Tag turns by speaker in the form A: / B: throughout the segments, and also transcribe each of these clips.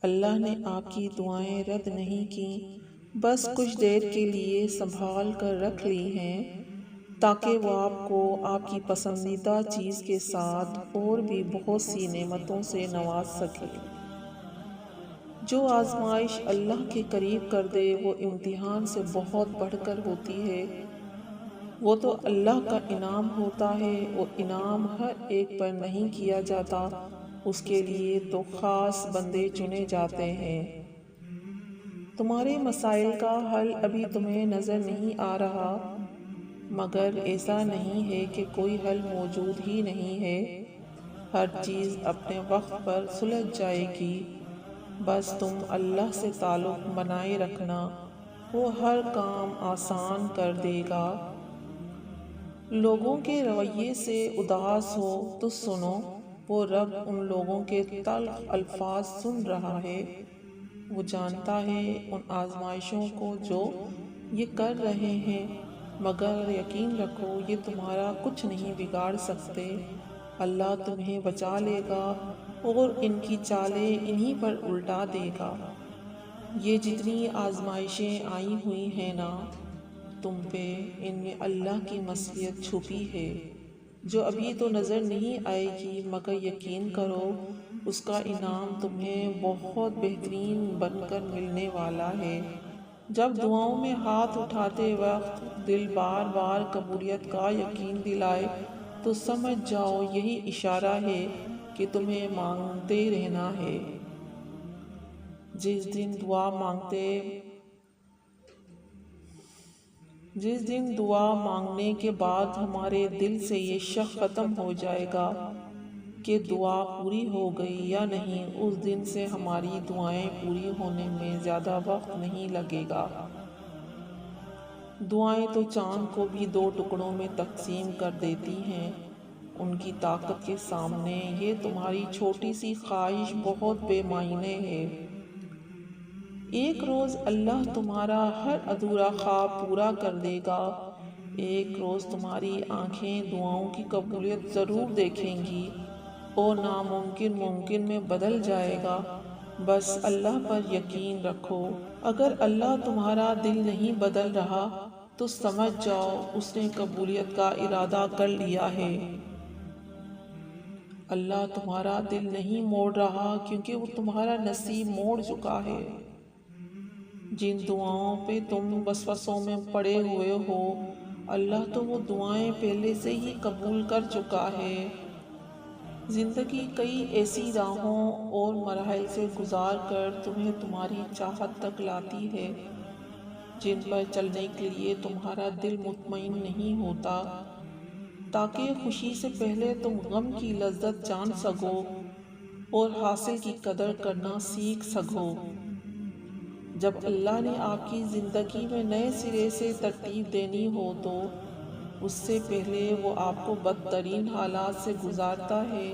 A: اللہ نے آپ کی دعائیں رد نہیں کیں، بس کچھ دیر کے لیے سنبھال کر رکھ لی ہیں تاکہ وہ آپ کو آپ کی پسندیدہ چیز کے ساتھ اور بھی بہت سی نعمتوں سے نواز سکے۔ جو آزمائش اللہ کے قریب کر دے وہ امتحان سے بہت بڑھ کر ہوتی ہے۔ وہ تو اللہ کا انعام ہوتا ہے اور انعام ہر ایک پر نہیں کیا جاتا، اس کے لیے تو خاص بندے چنے جاتے ہیں۔ تمہارے مسائل کا حل ابھی تمہیں نظر نہیں آ رہا، مگر ایسا نہیں ہے کہ کوئی حل موجود ہی نہیں ہے۔ ہر چیز اپنے وقت پر سلجھ جائے گی، بس تم اللہ سے تعلق بنائے رکھنا، وہ ہر کام آسان کر دے گا۔ لوگوں کے رویے سے اداس ہو تو سنو، وہ رب ان لوگوں کے تلخ الفاظ سن رہا ہے۔ وہ جانتا ہے ان آزمائشوں کو جو یہ کر رہے ہیں، مگر یقین رکھو یہ تمہارا کچھ نہیں بگاڑ سکتے۔ اللہ تمہیں بچا لے گا اور ان کی چالیں انہی پر الٹا دے گا۔ یہ جتنی آزمائشیں آئی ہوئی ہیں نا تم پہ، ان میں اللہ کی مصلحت چھپی ہے، جو ابھی تو نظر نہیں آئے گی، مگر یقین کرو اس کا انعام تمہیں بہت بہترین بن کر ملنے والا ہے۔ جب دعاؤں میں ہاتھ اٹھاتے وقت دل بار بار قبولیت کا یقین دلائے تو سمجھ جاؤ یہی اشارہ ہے کہ تمہیں مانگتے رہنا ہے۔ جس دن دعا مانگنے کے بعد ہمارے دل سے یہ شک ختم ہو جائے گا کہ دعا پوری ہو گئی یا نہیں، اس دن سے ہماری دعائیں پوری ہونے میں زیادہ وقت نہیں لگے گا۔ دعائیں تو چاند کو بھی 2 ٹکڑوں میں تقسیم کر دیتی ہیں، ان کی طاقت کے سامنے یہ تمہاری چھوٹی سی خواہش بہت بے معنی ہے۔ ایک روز اللہ تمہارا ہر ادھورا خواب پورا کر دے گا، ایک روز تمہاری آنکھیں دعاؤں کی قبولیت ضرور دیکھیں گی اور ناممکن ممکن میں بدل جائے گا۔ بس اللہ پر یقین رکھو، اگر اللہ تمہارا دل نہیں بدل رہا تو سمجھ جاؤ اس نے قبولیت کا ارادہ کر لیا ہے۔ اللہ تمہارا دل نہیں موڑ رہا کیونکہ وہ تمہارا نصیب موڑ چکا ہے۔ جن دعاؤں پہ تم وسوسوں میں پڑے ہوئے ہو، اللہ تو وہ دعائیں پہلے سے ہی قبول کر چکا ہے۔ زندگی کئی ایسی راہوں اور مراحل سے گزار کر تمہیں تمہاری چاہت تک لاتی ہے، جن پر چلنے کے لیے تمہارا دل مطمئن نہیں ہوتا، تاکہ خوشی سے پہلے تم غم کی لذت جان سکو اور حاصل کی قدر کرنا سیکھ سکو۔ جب اللہ نے آپ کی زندگی میں نئے سرے سے ترتیب دینی ہو تو اس سے پہلے وہ آپ کو بدترین حالات سے گزارتا ہے،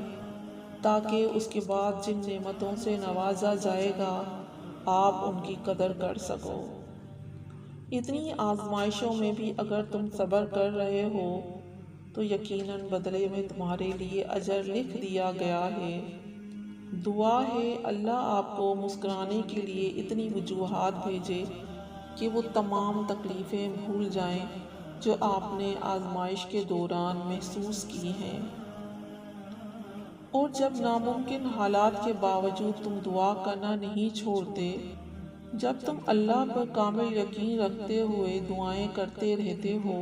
A: تاکہ اس کے بعد جن نعمتوں سے نوازا جائے گا آپ ان کی قدر کر سکو۔ اتنی آزمائشوں میں بھی اگر تم صبر کر رہے ہو تو یقیناً بدلے میں تمہارے لیے اجر لکھ دیا گیا ہے۔ دعا ہے اللہ آپ کو مسکرانے کے لیے اتنی وجوہات بھیجے کہ وہ تمام تکلیفیں بھول جائیں جو آپ نے آزمائش کے دوران محسوس کی ہیں۔ اور جب ناممکن حالات کے باوجود تم دعا کرنا نہیں چھوڑتے، جب تم اللہ پر کامل یقین رکھتے ہوئے دعائیں کرتے رہتے ہو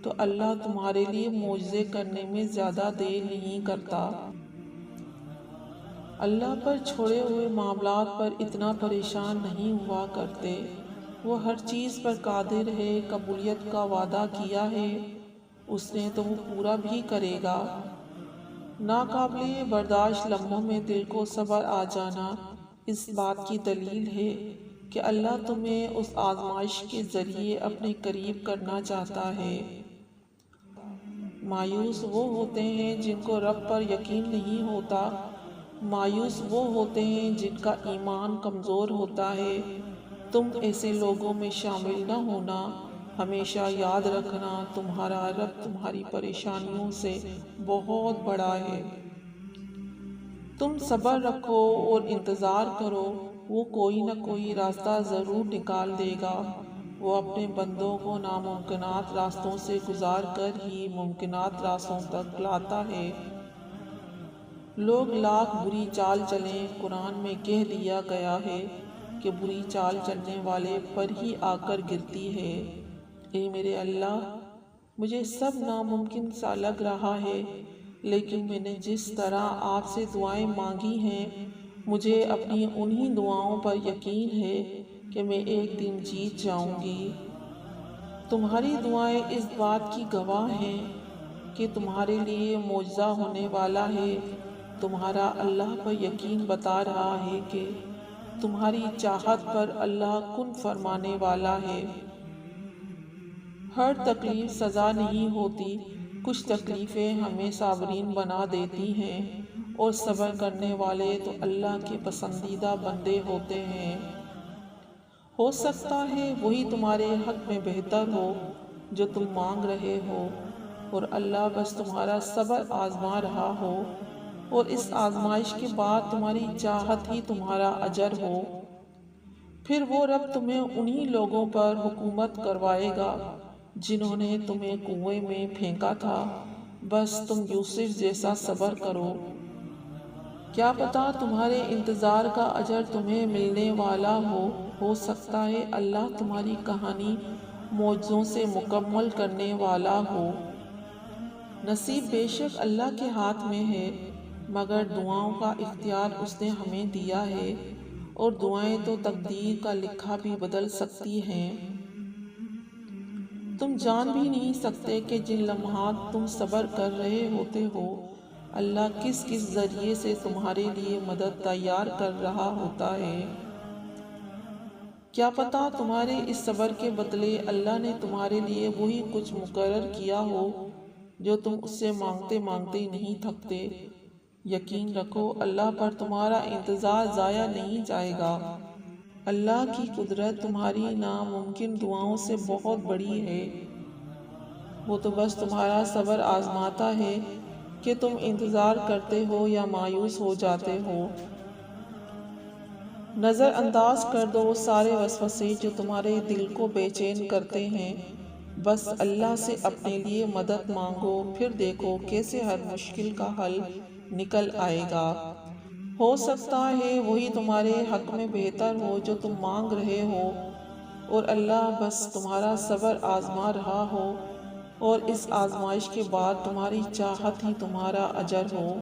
A: تو اللہ تمہارے لیے معجزے کرنے میں زیادہ دیر نہیں کرتا۔ اللہ پر چھوڑے ہوئے معاملات پر اتنا پریشان نہیں ہوا کرتے، وہ ہر چیز پر قادر ہے، قبولیت کا وعدہ کیا ہے اس نے تو وہ پورا بھی کرے گا۔ ناقابل برداشت لمحوں میں دل کو صبر آ جانا اس بات کی دلیل ہے کہ اللہ تمہیں اس آزمائش کے ذریعے اپنے قریب کرنا چاہتا ہے۔ مایوس وہ ہوتے ہیں جن کو رب پر یقین نہیں ہوتا، مایوس وہ ہوتے ہیں جن کا ایمان کمزور ہوتا ہے۔ تم ایسے لوگوں میں شامل نہ ہونا، ہمیشہ یاد رکھنا تمہارا رب تمہاری پریشانیوں سے بہت بڑا ہے۔ تم صبر رکھو اور انتظار کرو، وہ کوئی نہ کوئی راستہ ضرور نکال دے گا۔ وہ اپنے بندوں کو ناممکنات راستوں سے گزار کر ہی ممکنات راستوں تک لاتا ہے۔ لوگ لاکھ بری چال چلیں، قرآن میں کہہ دیا گیا ہے کہ بری چال چلنے والے پر ہی آ کر گرتی ہے۔ اے میرے اللہ، مجھے سب ناممکن سا لگ رہا ہے، لیکن میں نے جس طرح آپ سے دعائیں مانگی ہیں، مجھے اپنی انہی دعاؤں پر یقین ہے کہ میں ایک دن جیت جاؤں گی۔ تمہاری دعائیں اس بات کی گواہ ہیں کہ تمہارے لیے معجزہ ہونے والا ہے۔ تمہارا اللہ پر یقین بتا رہا ہے کہ تمہاری چاہت پر اللہ کن فرمانے والا ہے۔ ہر تکلیف سزا نہیں ہوتی، کچھ تکلیفیں ہمیں صابرین بنا دیتی ہیں، اور صبر کرنے والے تو اللہ کے پسندیدہ بندے ہوتے ہیں۔ ہو سکتا ہے وہی تمہارے حق میں بہتر ہو جو تم مانگ رہے ہو، اور اللہ بس تمہارا صبر آزما رہا ہو، اور اس آزمائش کے بعد تمہاری چاہت ہی تمہارا اجر ہو۔ پھر وہ رب تمہیں انہی لوگوں پر حکومت کروائے گا جنہوں نے تمہیں کنویں میں پھینکا تھا، بس تم یوسف جیسا صبر کرو۔ کیا پتہ تمہارے انتظار کا اجر تمہیں ملنے والا ہو سکتا ہے اللہ تمہاری کہانی معجزوں سے مکمل کرنے والا ہو۔ نصیب بے شک اللہ کے ہاتھ میں ہے، مگر دعاؤں کا اختیار اس نے ہمیں دیا ہے، اور دعائیں تو تقدیر کا لکھا بھی بدل سکتی ہیں۔ تم جان بھی نہیں سکتے کہ جن لمحات تم صبر کر رہے ہوتے ہو، اللہ کس کس ذریعے سے تمہارے لیے مدد تیار کر رہا ہوتا ہے۔ کیا پتہ تمہارے اس صبر کے بدلے اللہ نے تمہارے لیے وہی کچھ مقرر کیا ہو جو تم اس سے مانگتے مانگتے نہیں تھکتے۔ یقین رکھو اللہ پر تمہارا انتظار ضائع نہیں جائے گا۔ اللہ کی قدرت تمہاری ناممکن دعاؤں سے بہت بڑی ہے۔ وہ تو بس تمہارا صبر آزماتا ہے کہ تم انتظار کرتے ہو یا مایوس ہو جاتے ہو۔ نظر انداز کر دو وہ سارے وسوسے جو تمہارے دل کو بے چین کرتے ہیں، بس اللہ سے اپنے لیے مدد مانگو، پھر دیکھو کیسے ہر مشکل کا حل نکل آئے گا۔ ہو سکتا ہے وہی تمہارے حق میں بہتر ہو جو تم مانگ رہے ہو، اور اللہ بس تمہارا صبر آزما رہا ہو، اور اس آزمائش کے بعد تمہاری چاہت ہی تمہارا اجر ہو۔